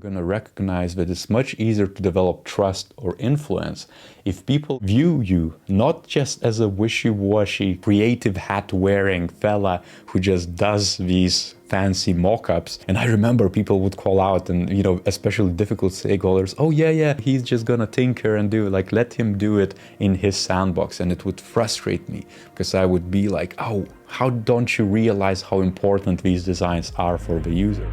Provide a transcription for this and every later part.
going to recognize that it's much easier to develop trust or influence if people view you not just as a wishy-washy, creative hat-wearing fella who just does these fancy mock-ups. And I remember people would call out and, especially difficult stakeholders, oh yeah, he's just gonna tinker and do, like, let him do it in his sandbox. And it would frustrate me because I would be like, oh, how don't you realize how important these designs are for the user?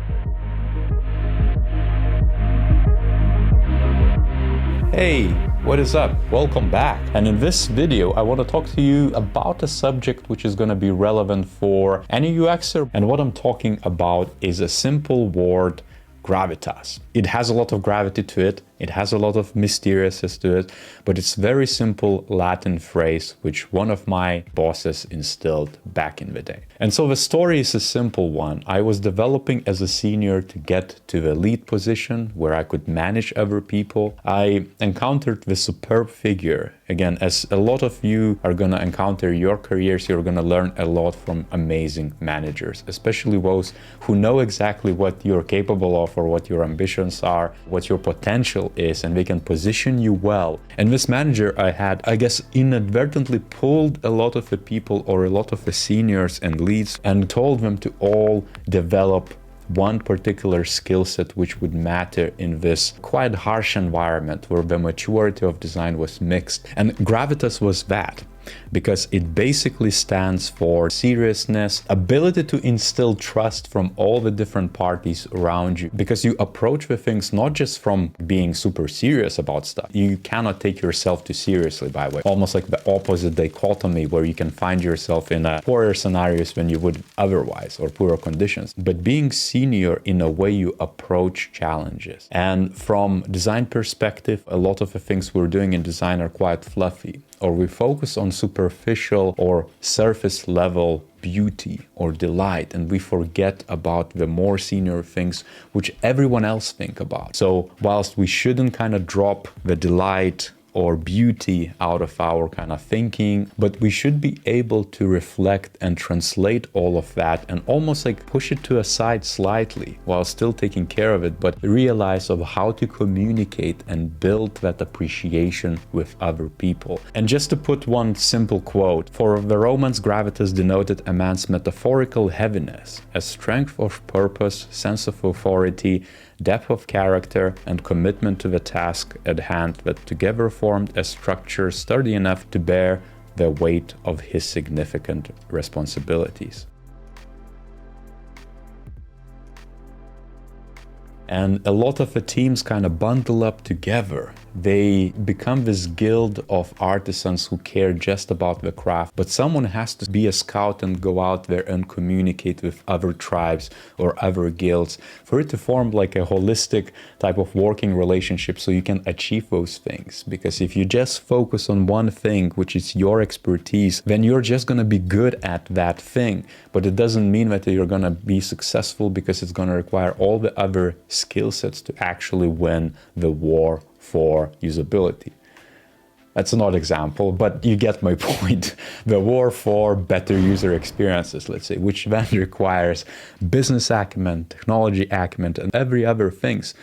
Hey, what is up? Welcome back. And in this video, I want to talk to you about a subject which is going to be relevant for any UXer. And what I'm talking about is a simple word, gravitas. It has a lot of gravity to it. It has a lot of mysteriousness to it, but it's a very simple Latin phrase, which one of my bosses instilled back in the day. And so the story is a simple one. I was developing as a senior to get to the lead position where I could manage other people. I encountered this superb figure. Again, as a lot of you are going to encounter your careers, you're going to learn a lot from amazing managers, especially those who know exactly what you're capable of or what your ambitions are, what your potential is, and they can position you well. And this manager I had, I guess, inadvertently pulled a lot of the people or a lot of the seniors and leads and told them to all develop one particular skill set which would matter in this quite harsh environment where the maturity of design was mixed. And Gravitas was that, because it basically stands for seriousness, ability to instill trust from all the different parties around you, because you approach the things not just from being super serious about stuff. You cannot take yourself too seriously, by the way. Almost like the opposite dichotomy where you can find yourself in poorer scenarios than you would otherwise, or poorer conditions. But being senior in a way you approach challenges. And from design perspective, a lot of the things we're doing in design are quite fluffy, or we focus on superficial or surface level beauty or delight, and we forget about the more senior things which everyone else think about. So whilst we shouldn't kind of drop the delight or beauty out of our kind of thinking, but we should be able to reflect and translate all of that and almost like push it to a side slightly while still taking care of it, but realize of how to communicate and build that appreciation with other people. And just to put one simple quote, for the Romans, gravitas denoted a man's metaphorical heaviness, a strength of purpose, sense of authority, depth of character, and commitment to the task at hand that together formed a structure sturdy enough to bear the weight of his significant responsibilities. And a lot of the teams kind of bundle up together. They become this guild of artisans who care just about the craft, but someone has to be a scout and go out there and communicate with other tribes or other guilds for it to form like a holistic type of working relationship so you can achieve those things. Because if you just focus on one thing, which is your expertise, then you're just going to be good at that thing. But it doesn't mean that you're going to be successful, because it's going to require all the other skill sets to actually win the war for usability. That's an odd example, but you get my point. The war for better user experiences, let's say, which then requires business acumen, technology acumen, and every other things.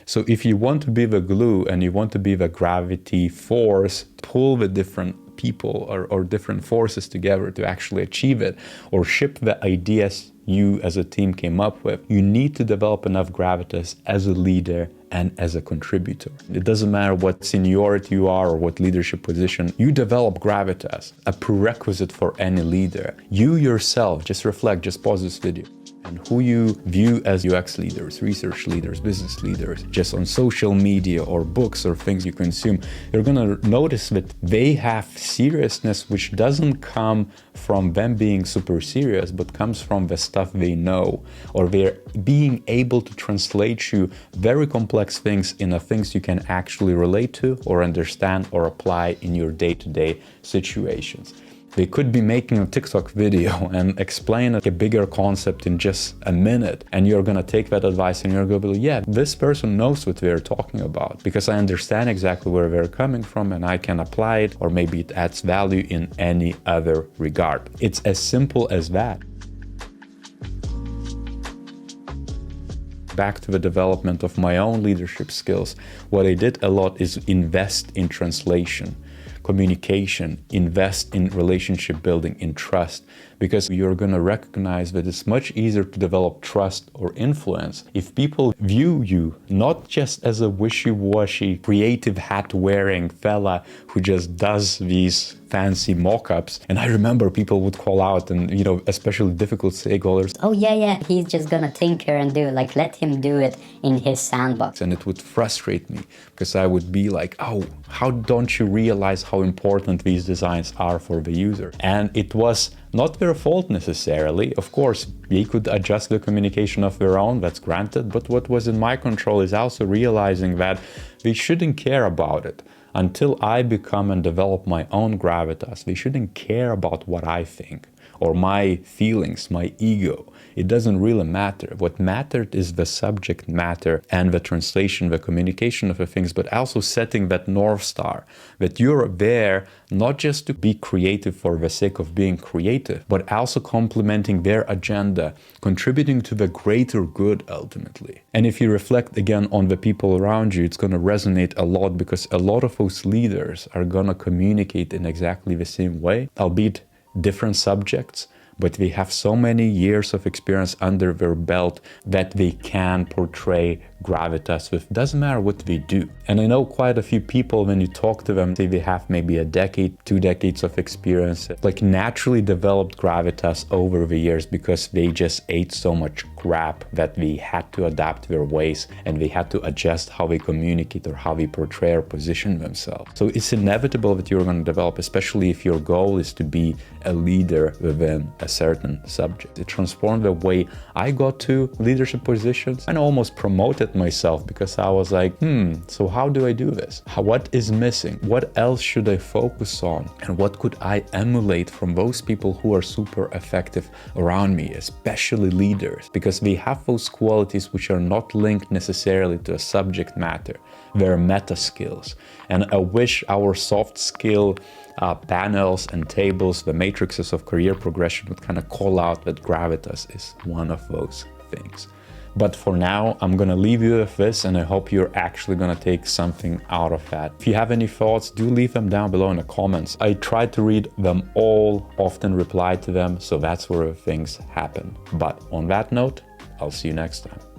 So if you want to be the glue and you want to be the gravity force, pull the different people or different forces together to actually achieve it, or ship the ideas you as a team came up with, you need to develop enough gravitas as a leader and as a contributor. It doesn't matter what seniority you are or what leadership position, you develop gravitas, a prerequisite for any leader. You yourself, just reflect, just pause this video, and who you view as UX leaders, research leaders, business leaders, just on social media or books or things you consume, you're gonna notice that they have seriousness which doesn't come from them being super serious, but comes from the stuff they know, or they're being able to translate you very complex things into things you can actually relate to or understand or apply in your day-to-day situations. They could be making a TikTok video and explain a bigger concept in just a minute, and you're gonna take that advice and you're gonna be like, yeah, this person knows what they're talking about because I understand exactly where they're coming from and I can apply it, or maybe it adds value in any other regard. It's as simple as that. back to the development of my own leadership skills, what I did a lot is invest in translation, communication, invest in relationship building, in trust, because you're going to recognize that it's much easier to develop trust or influence if people view you not just as a wishy-washy, creative hat-wearing fella who just does these fancy mock-ups. And I remember people would call out, and especially difficult stakeholders, oh yeah, he's just gonna tinker and do, like, let him do it in his sandbox. and it would frustrate me because I would be like, oh, how don't you realize how important these designs are for the user? And it was not their fault necessarily. Of course, they could adjust the communication of their own, that's granted, but what was in my control is also realizing that they shouldn't care about it. Until I become and develop my own gravitas, they shouldn't care about what I think or my feelings, my ego. It doesn't really matter. What mattered is the subject matter and the translation, the communication of the things, but also setting that North Star, that you're there not just to be creative for the sake of being creative, but also complementing their agenda, contributing to the greater good ultimately. And if you reflect again on the people around you, it's going to resonate a lot, because a lot of those leaders are going to communicate in exactly the same way, albeit different subjects, but they have so many years of experience under their belt that they can portray gravitas with. Doesn't matter what they do. And I know quite a few people, when you talk to them, say they have maybe a decade, 2 decades of experience, like naturally developed gravitas over the years because they just ate so much crap that they had to adapt their ways and they had to adjust how they communicate or how they portray or position themselves. So it's inevitable that you're going to develop, especially if your goal is to be a leader within a certain subject. It transformed the way I got to leadership positions and almost promoted myself, because I was like, so how do I do this? What is missing? What else should I focus on? And what could I emulate from those people who are super effective around me, especially leaders? Because they have those qualities which are not linked necessarily to a subject matter. They're meta skills. And I wish our soft skill panels and tables, the matrices of career progression, would kind of call out that gravitas is one of those things. But for now, I'm gonna leave you with this, and I hope you're actually gonna take something out of that. If you have any thoughts, do leave them down below in the comments. I try to read them all, often reply to them, so that's where things happen. But on that note, I'll see you next time.